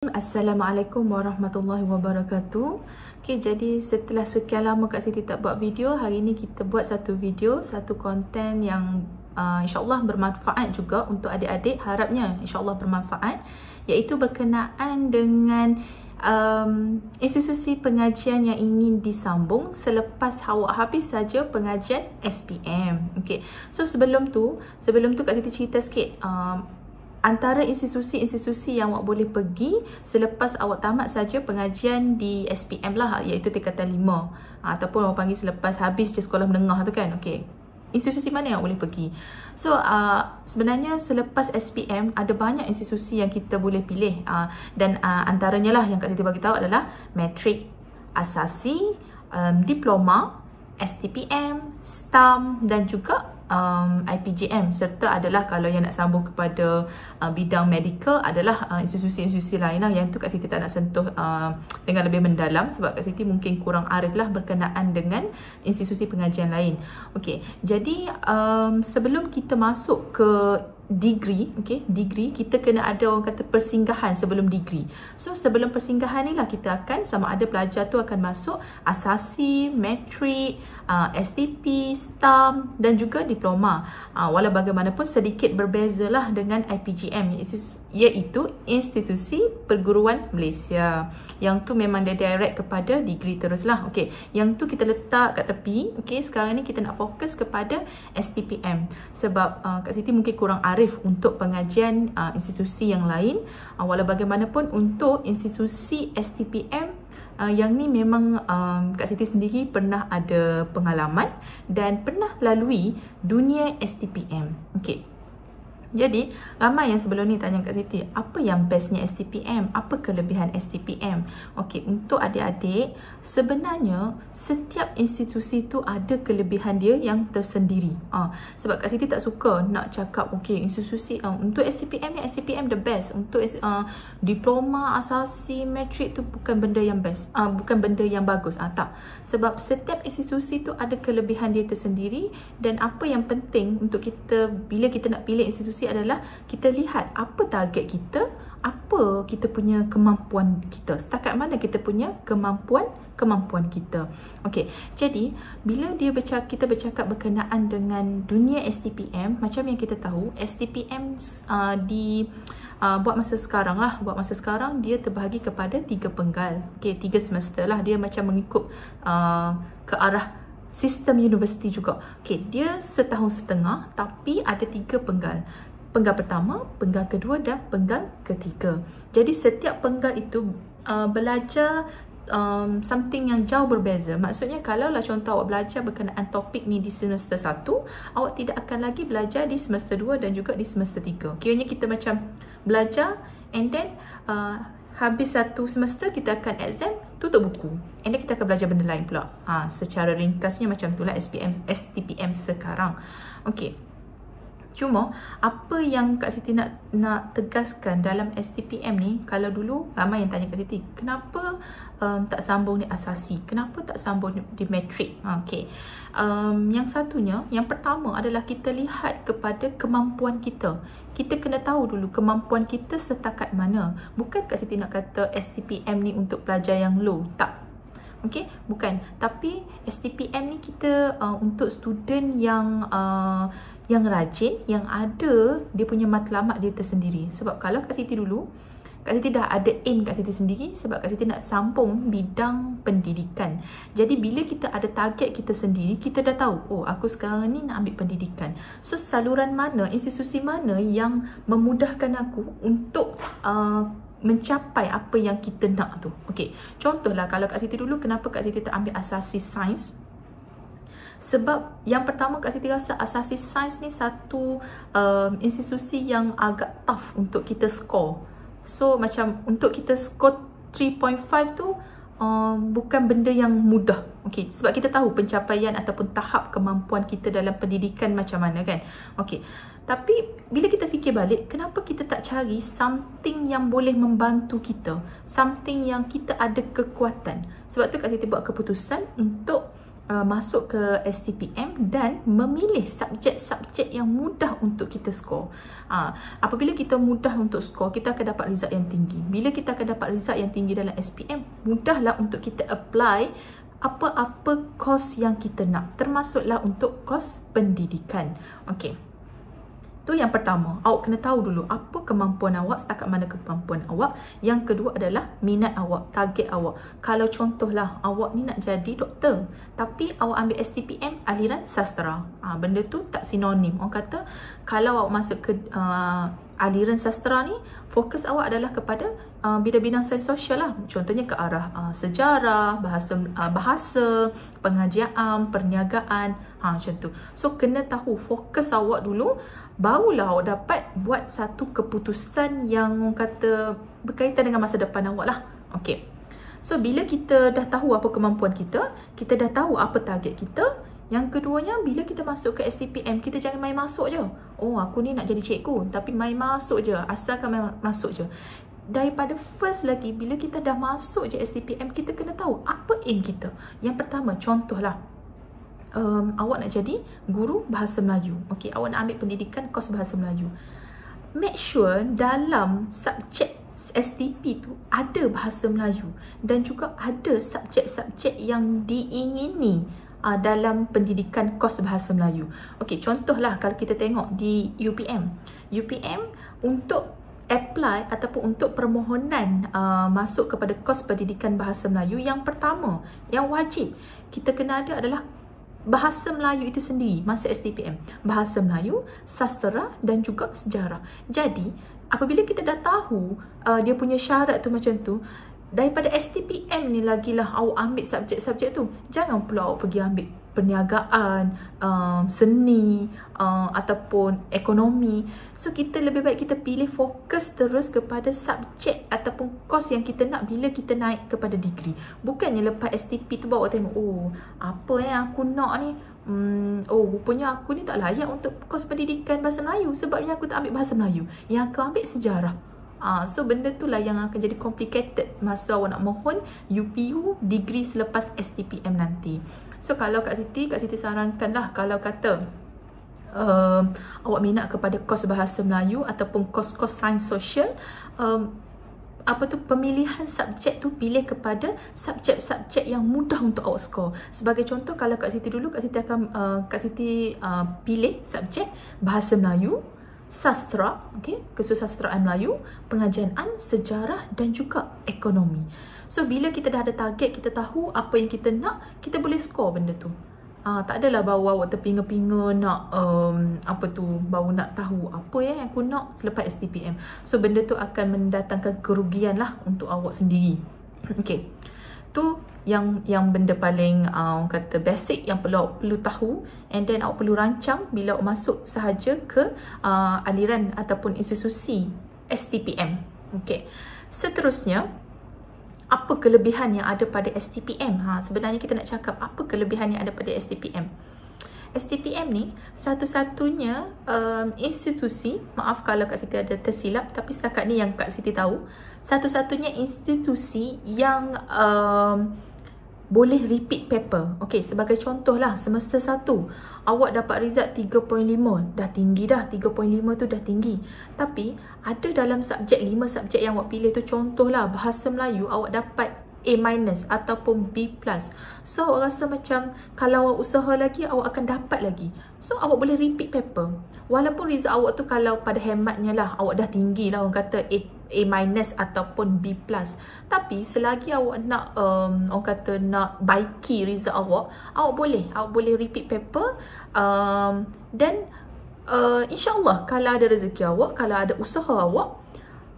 Assalamualaikum warahmatullahi wabarakatuh. Okay, jadi setelah sekian lama Kak Siti tak buat video, hari ni kita buat satu video, satu konten yang insyaAllah bermanfaat juga untuk adik-adik. Harapnya insyaAllah bermanfaat, iaitu berkenaan dengan institusi pengajian yang ingin disambung selepas awak habis saja pengajian SPM. Okay, so sebelum tu Kak Siti cerita sikit antara institusi-institusi yang awak boleh pergi selepas awak tamat saja pengajian di SPM lah, iaitu tingkatan 5 ataupun orang panggil selepas habis je sekolah menengah tu kan. Okey, institusi mana yang boleh pergi? So sebenarnya selepas SPM ada banyak institusi yang kita boleh pilih, dan antaranya lah yang Kak Siti bagi tahu adalah Matrik, Asasi, Diploma, STPM, STAM dan juga IPJM, serta adalah kalau yang nak sambung kepada bidang medical adalah institusi-institusi lain lah, yang tu Kak Siti tak nak sentuh dengan lebih mendalam sebab Kak Siti mungkin kurang arif lah berkenaan dengan institusi pengajian lain. Okey, jadi sebelum kita masuk ke degree, degree kita kena ada orang kata persinggahan sebelum degree. So sebelum persinggahan ni lah kita akan sama ada pelajar tu akan masuk asasi, matrik, STP, STAM dan juga diploma. Walau bagaimanapun sedikit berbezalah dengan IPGM, iaitu Institusi Perguruan Malaysia. Yang tu memang dia direct kepada degree teruslah. Okey, yang tu kita letak kat tepi. Okey, sekarang ni kita nak fokus kepada STPM sebab Kak Siti mungkin kurang arif untuk pengajian institusi yang lain. Walau bagaimanapun untuk institusi STPM yang ni memang Kak Siti sendiri pernah ada pengalaman dan pernah lalui dunia STPM. Okey, jadi ramai yang sebelum ni tanya Kak Siti, apa yang bestnya STPM? Apa kelebihan STPM? Okey, untuk adik-adik, sebenarnya setiap institusi tu ada kelebihan dia yang tersendiri. Sebab Kak Siti tak suka nak cakap okey institusi untuk STPM ni STPM the best, untuk diploma, asasi, matrik tu bukan benda yang best, bukan benda yang bagus. Tak. Sebab setiap institusi tu ada kelebihan dia tersendiri, dan apa yang penting untuk kita bila kita nak pilih institusi adalah kita lihat apa target kita, apa kita punya kemampuan kita, setakat mana kita punya kemampuan kita. Okey, jadi bila kita bercakap berkenaan dengan dunia STPM, macam yang kita tahu STPM buat masa sekarang dia terbahagi kepada 3 penggal. Okey, 3 semester lah, dia macam mengikut ke arah sistem universiti juga. Okey, dia setahun setengah tapi ada 3 penggal. Penggal pertama, penggal kedua dan penggal ketiga. Jadi setiap penggal itu belajar something yang jauh berbeza. Maksudnya kalaulah contoh awak belajar berkenaan topik ni di semester 1, awak tidak akan lagi belajar di semester 2 dan juga di semester 3. Kiranya kita macam belajar and then habis satu semester kita akan exam, tutup buku, and then kita akan belajar benda lain pula. Secara ringkasnya macam itulah STPM sekarang. Okey, cuma apa yang Kak Siti nak tegaskan dalam STPM ni, kalau dulu ramai yang tanya Kak Siti, kenapa tak sambung di asasi, kenapa tak sambung di matrik? Okey, yang pertama adalah kita lihat kepada kemampuan kita. Kita kena tahu dulu kemampuan kita setakat mana. Bukan Kak Siti nak kata STPM ni untuk pelajar yang low, tak. Okey, bukan. Tapi STPM ni kita untuk student yang rajin, yang ada dia punya matlamat dia tersendiri. Sebab kalau Kak Siti dulu, Kak Siti dah ada aim Kak Siti sendiri sebab Kak Siti nak sambung bidang pendidikan. Jadi bila kita ada target kita sendiri, kita dah tahu, oh aku sekarang ni nak ambil pendidikan. So saluran mana, institusi mana yang memudahkan aku untuk mencapai apa yang kita nak tu. Okey, contohlah kalau Kak Siti dulu, kenapa Kak Siti tak ambil asasi sains? Sebab yang pertama Kak Siti rasa asasi sains ni satu institusi yang agak tough untuk kita score. So macam untuk kita score 3.5 tu bukan benda yang mudah. Okey, sebab kita tahu pencapaian ataupun tahap kemampuan kita dalam pendidikan macam mana kan. Okey, tapi bila kita fikir balik, kenapa kita tak cari something yang boleh membantu kita, something yang kita ada kekuatan. Sebab tu Kak Siti buat keputusan untuk masuk ke STPM dan memilih subjek-subjek yang mudah untuk kita skor. Apabila kita mudah untuk skor, kita akan dapat result yang tinggi. Bila kita akan dapat result yang tinggi dalam SPM, mudahlah untuk kita apply apa-apa kos yang kita nak, termasuklah untuk kos pendidikan. Okey. Tu yang pertama, awak kena tahu dulu apa kemampuan awak, setakat mana kemampuan awak. Yang kedua adalah minat awak, target awak. Kalau contohlah awak ni nak jadi doktor, tapi awak ambil STPM aliran sastra, benda tu tak sinonim. Orang kata kalau awak masuk ke aliran sastra ni, fokus awak adalah kepada bidang-bidang sains sosial lah. Contohnya ke arah sejarah, bahasa, pengajian, perniagaan, macam tu. So kena tahu fokus awak dulu, barulah awak dapat buat satu keputusan yang orang kata berkaitan dengan masa depan awak lah. Okay. So bila kita dah tahu apa kemampuan kita dah tahu apa target kita. Yang keduanya, bila kita masuk ke STPM, kita jangan main masuk je. Oh, aku ni nak jadi cikgu, tapi main masuk je, asalkan main masuk je. Daripada first lagi, bila kita dah masuk je STPM, kita kena tahu apa aim kita. Yang pertama, contohlah, awak nak jadi guru bahasa Melayu. Okay, awak nak ambil pendidikan kos bahasa Melayu. Make sure dalam subjek STP tu ada bahasa Melayu dan juga ada subjek-subjek yang diingini dalam pendidikan kos bahasa Melayu. Okey, contohlah kalau kita tengok di UPM. UPM untuk apply ataupun untuk permohonan masuk kepada kos pendidikan bahasa Melayu, yang pertama, yang wajib kita kena ada adalah bahasa Melayu itu sendiri masa STPM. Bahasa Melayu, sastera dan juga sejarah. Jadi, apabila kita dah tahu dia punya syarat tu macam tu, daripada STPM ni lagilah awak ambil subjek-subjek tu. Jangan pula awak pergi ambil perniagaan, seni, ataupun ekonomi. So kita lebih baik kita pilih fokus terus kepada subjek ataupun kos yang kita nak bila kita naik kepada degree. Bukannya lepas STP tu bawa tengok, oh apa yang aku nak ni, oh rupanya aku ni tak layak untuk kos pendidikan bahasa Melayu, sebabnya aku tak ambil bahasa Melayu, yang aku ambil sejarah. So benda tu lah yang akan jadi complicated masa awak nak mohon UPU degree selepas STPM nanti. So kalau Kak Siti sarankan lah, kalau kata awak minat kepada kos bahasa Melayu ataupun kos-kos sains sosial, pemilihan subjek tu pilih kepada subjek-subjek yang mudah untuk awak skor. Sebagai contoh, kalau Kak Siti dulu, Kak Siti pilih subjek bahasa Melayu, sastra, okay, kesusastraan Melayu, pengajian, sejarah dan juga ekonomi. So bila kita dah ada target, kita tahu apa yang kita nak, kita boleh skor benda tu. Tak adalah baru awak terpinga-pinga nak baru nak tahu apa yang aku nak selepas STPM. So benda tu akan mendatangkan kerugian lah untuk awak sendiri. Okay, tu yang benda paling kata basic yang perlu tahu, and then awak perlu rancang bila awak masuk sahaja ke aliran ataupun institusi STPM. Okay, seterusnya, apa kelebihan yang ada pada STPM? Sebenarnya kita nak cakap apa kelebihan yang ada pada STPM. STPM ni satu-satunya institusi, maaf kalau Kak Siti ada tersilap, tapi setakat ni yang Kak Siti tahu, satu-satunya institusi yang boleh repeat paper. Okey, sebagai contoh lah, semester 1 awak dapat result 3.5, dah tinggi dah, 3.5 tu dah tinggi. Tapi ada dalam subjek 5 subjek yang awak pilih tu, contohlah bahasa Melayu awak dapat A- ataupun B+. So awak rasa macam kalau awak usaha lagi, awak akan dapat lagi. So awak boleh repeat paper. Walaupun result awak tu kalau pada hematnya lah awak dah tinggi lah, orang kata A- ataupun B+. Tapi selagi awak nak orang kata nak baiki result awak boleh repeat paper, dan insyaAllah kalau ada rezeki awak, kalau ada usaha awak,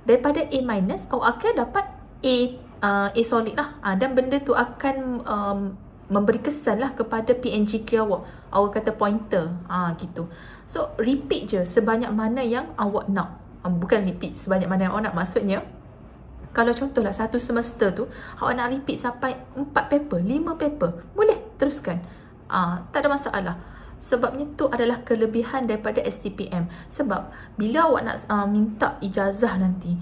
daripada A- awak akan dapat A solid lah, dan benda tu akan memberi kesan lah kepada PNGK awak. Awak kata pointer, gitu. So repeat je sebanyak mana yang awak nak. Bukan repeat sebanyak mana yang awak nak, maksudnya kalau contohlah satu semester tu awak nak repeat sampai 4 paper, 5 paper, boleh teruskan, tak ada masalah. Sebabnya tu adalah kelebihan daripada STPM. Sebab bila awak nak minta ijazah nanti,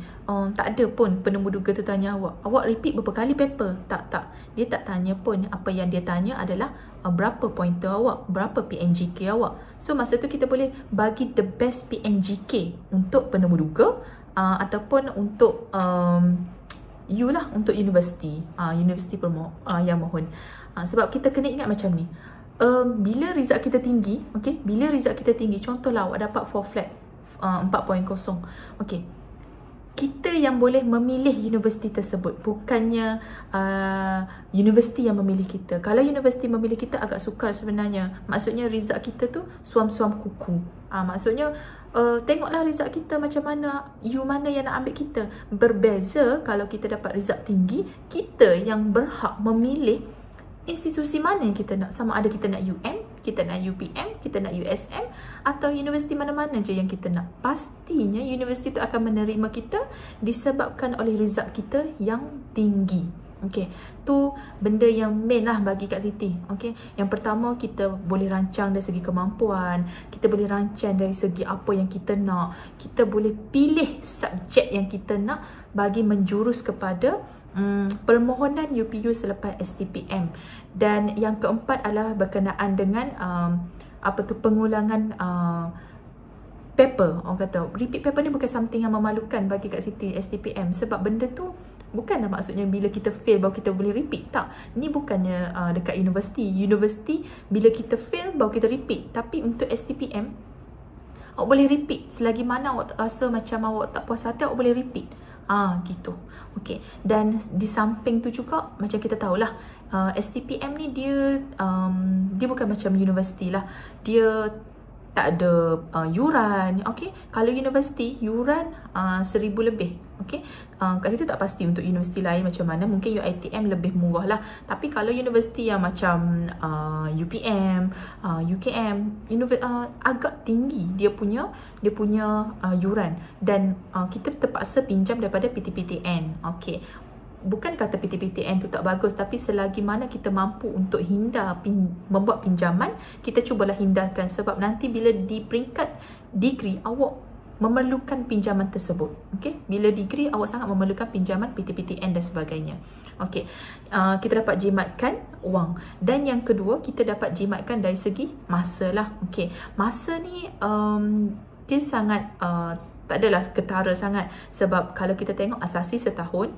tak ada pun penemuduga tu tanya awak repeat berapa kali paper. Tak. Dia tak tanya pun. Apa yang dia tanya adalah berapa pointer awak, berapa PNGK awak. So masa tu kita boleh bagi the best PNGK untuk penemuduga ataupun untuk you lah, untuk universiti, universiti yang mohon. Sebab kita kena ingat macam ni. Bila result kita tinggi, okey, bila result kita tinggi, contohlah awak dapat 4 flat 4.0, okey, kita yang boleh memilih universiti tersebut, bukannya universiti yang memilih kita. Kalau universiti memilih kita agak sukar sebenarnya. Maksudnya result kita tu suam-suam kuku. Maksudnya tengoklah result kita macam mana, you mana yang nak ambil kita. Berbeza kalau kita dapat result tinggi, kita yang berhak memilih institusi mana yang kita nak. Sama ada kita nak UM, kita nak UPM, kita nak USM, atau universiti mana-mana je yang kita nak. Pastinya universiti tu akan menerima kita disebabkan oleh result kita yang tinggi. Okey, tu benda yang main lah bagi Kak Siti. Okey, yang pertama kita boleh rancang dari segi kemampuan, kita boleh rancang dari segi apa yang kita nak, kita boleh pilih subjek yang kita nak bagi menjurus kepada permohonan UPU selepas STPM. Dan yang keempat adalah berkenaan dengan pengulangan paper. Orang kata repeat paper ni bukan something yang memalukan bagi Kak Siti STPM. Sebab benda tu bukanlah maksudnya bila kita fail baru kita boleh repeat. Tak, ni bukannya dekat universiti. Universiti bila kita fail baru kita repeat. Tapi untuk STPM awak boleh repeat selagi mana awak rasa macam awak tak puas hati, awak boleh repeat. Gitu. Okey. Dan di samping tu juga macam kita tahulah, STPM ni dia bukan macam universiti lah. Dia tak ada yuran. Okey, kalau universiti yuran 1,000 lebih. Okey, kat situ tak pasti untuk universiti lain macam mana. Mungkin UiTM lebih murah lah. Tapi kalau universiti yang macam UPM, UKM, agak tinggi dia punya yuran. Dan kita terpaksa pinjam daripada PTPTN. Okey, bukan kata PTPTN tu tak bagus, tapi selagi mana kita mampu untuk hindar membuat pinjaman, kita cubalah hindarkan. Sebab nanti bila di peringkat degree awak memerlukan pinjaman tersebut. Okey, bila degree awak sangat memerlukan pinjaman PTPTN dan sebagainya. Okey, kita dapat jimatkan wang. Dan yang kedua, kita dapat jimatkan dari segi masa lah. Okey, masa ni dia sangat tak adalah ketara sangat. Sebab kalau kita tengok asasi setahun,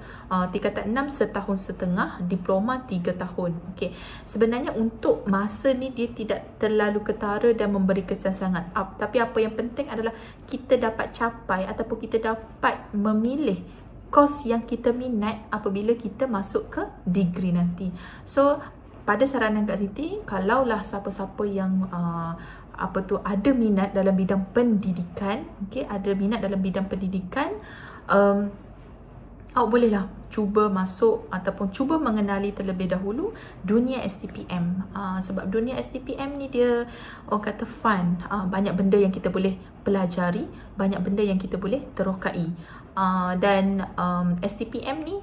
tingkatan 6 setahun setengah, diploma 3 tahun. Okey, sebenarnya untuk masa ni dia tidak terlalu ketara dan memberi kesan sangat up. Tapi apa yang penting adalah kita dapat capai ataupun kita dapat memilih kos yang kita minat apabila kita masuk ke degree nanti. So pada saranan Kak Siti, kalaulah siapa-siapa yang ada minat dalam bidang pendidikan, okey, ada minat dalam bidang pendidikan, awak bolehlah cuba masuk ataupun cuba mengenali terlebih dahulu dunia STPM. Sebab dunia STPM ni dia orang kata fun. Banyak benda yang kita boleh pelajari, banyak benda yang kita boleh terokai. Dan STPM ni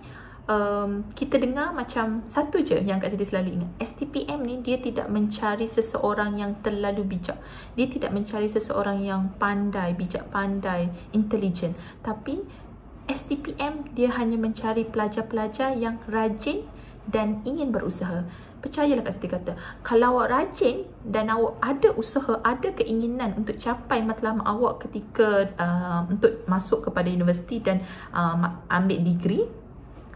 kita dengar macam satu je yang Kak Siti selalu ingat. STPM ni dia tidak mencari seseorang yang terlalu bijak. Dia tidak mencari seseorang yang pandai, bijak pandai, intelligent. Tapi STPM dia hanya mencari pelajar-pelajar yang rajin dan ingin berusaha. Percayalah Kak Siti kata, kalau awak rajin dan awak ada usaha, ada keinginan untuk capai matlamat awak ketika untuk masuk kepada universiti dan ambil degree,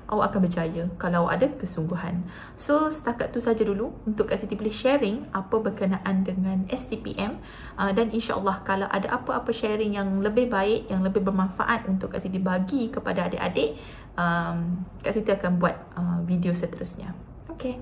awak akan berjaya kalau awak ada kesungguhan. So setakat tu saja dulu untuk Kak Siti boleh sharing apa berkenaan dengan STPM, dan insyaAllah kalau ada apa-apa sharing yang lebih baik, yang lebih bermanfaat untuk Kak Siti bagi kepada adik-adik, Kak Siti akan buat video seterusnya. Okay.